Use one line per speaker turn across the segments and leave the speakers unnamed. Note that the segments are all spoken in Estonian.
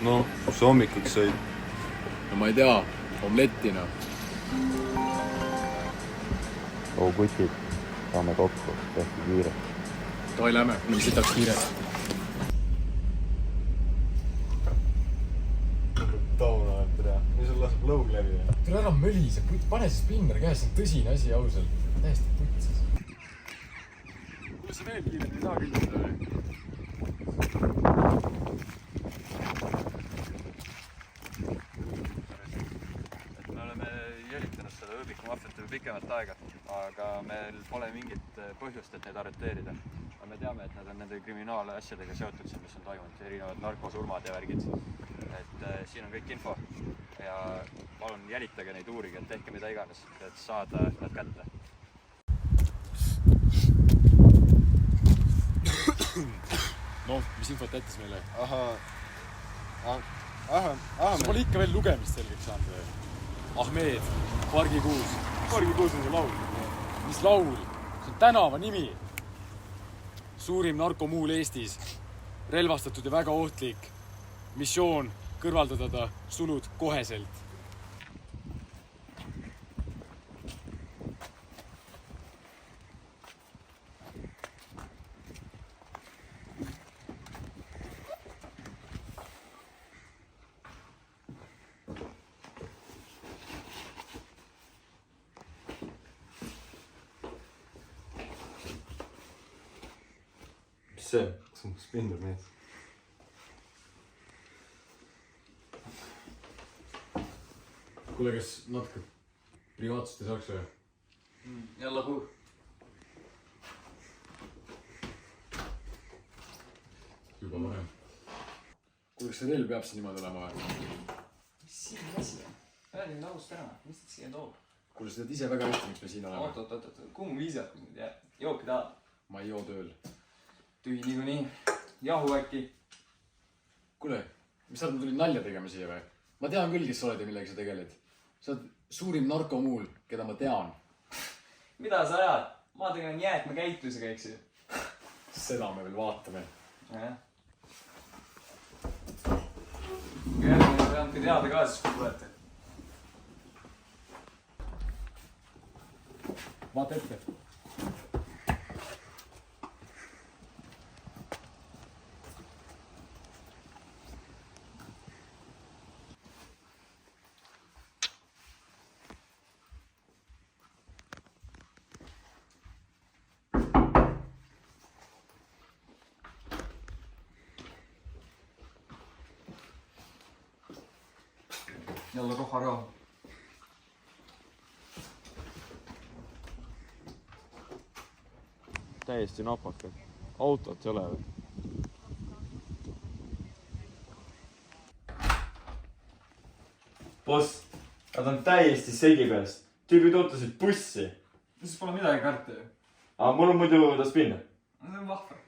No, kus sa hommikuks sõid?
No ma ei tea, omlettina.
Oo kutid, saame kokku, tehti kiire.
Toi lähme, meil sitaks kiiresti.
Tauna, et tere. Nii sul laseb lõug läbi.
Tule ära mölise, pane siis pinner käes, see on tõsine asi ausalt. Täiesti putsis. Kuidas sa veel kiirelt ei taha küljustada või?
Me oleme jälitanud seda Õõbiku maffiat juba pikemat aega, aga meil pole mingit põhjust, et neid arreteerida. Aga me teame, et nad on nende kriminaalasjadega seotud, mis on toimunud, erinevad narkosurmad ja värgid. Et siin on kõik info ja palun jälitage neid, uurige, et tehke mida iganes, et saada nad kätte.
No, mis infot jättis meile?
Aha.
Sa pole ikka veel lugemist selgeks saanud või? Ahmed, Pargikuus. Pargikuus on see laul. Mis laul? See on tänava nimi. Suurim narkomuul Eestis. Relvastatud ja väga ohtlik. Missioon kõrvaldada ta sulud koheselt.
Mis see? See on spinner mees.
Kuule, kas natuke privaatsust ei saaks või?
Jälle huu.
Juba vahem. Kuule, kas see relv peab siin niimoodi olema või?
Mis siin asi on? Räägi nüüd ausalt ära, mis teid siia toob?
Kuule, sa tead ise väga hästi, miks me siin oleme.
Oot, kuhu mu viisakus nüüd jääb? Jooki taha.
Ma ei joo tööl.
Tühi niikuinii. Jahu äkki.
Kuule, mis sa oled, ma tulin nalja tegema siia või? Ma tean küll, kes sa oled ja millega sa tegeled. Sa oled suurim narkomuul, keda ma tean.
Mida sa ajad? Ma tegelen jäätmekäitlusega, eks ju.
Seda me veel vaatame.
Jah. Järgmine peab teada ka siis, kui tulete.
Vaata ette.
Jälle roharaha.
Täiesti napakad. Autot ei ole või?
Boss, nad on täiesti segi peast. Tüübid ootasid bussi.
Siis pole midagi karta ju.
Aga mul on muidu ta spinner.
See on vahva.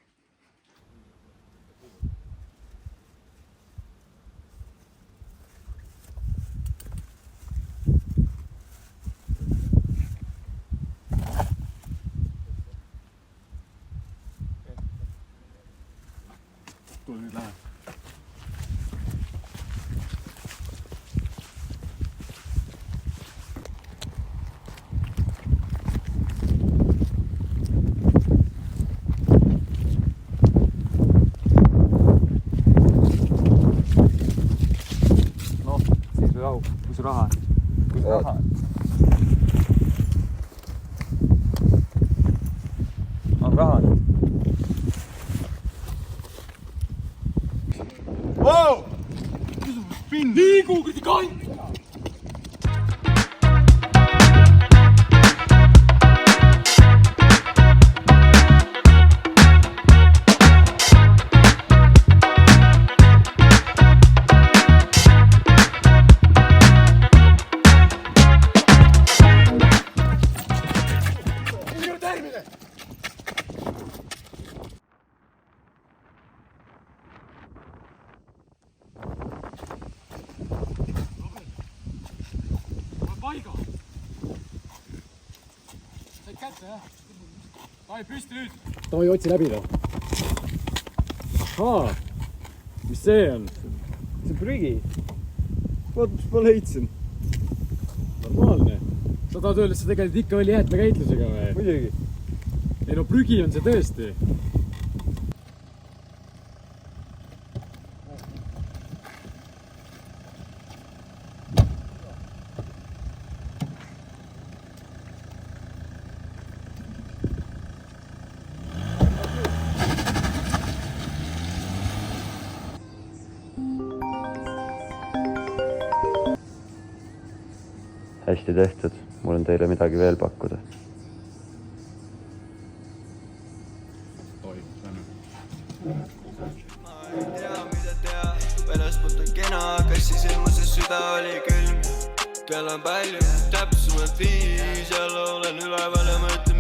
Tule nüüd lähe.
Noh, siis või au. Kus raha on? Kus raha on? On raha nüüd?
Wow! Liigu, kurdi kant! Paiga! Said kätte, jah? Davai, püsti nüüd! Davai, otsi läbi ta. Ahaa! Mis see on?
see prügi. Vaat, mis ma leidsin.
Normaalne. Sa tahad öelda, et sa tegelikult ikka oli jäätmekäitlusega või?
Muidugi.
Ei no prügi on see tõesti.
Hästi tehtud. Mul on teile midagi veel pakkuda.
Väljaspolt on kena, kassi silmuses süda oli külm. Kell on palju, täpsemalt 5, jälle olen üleval ja mõtlen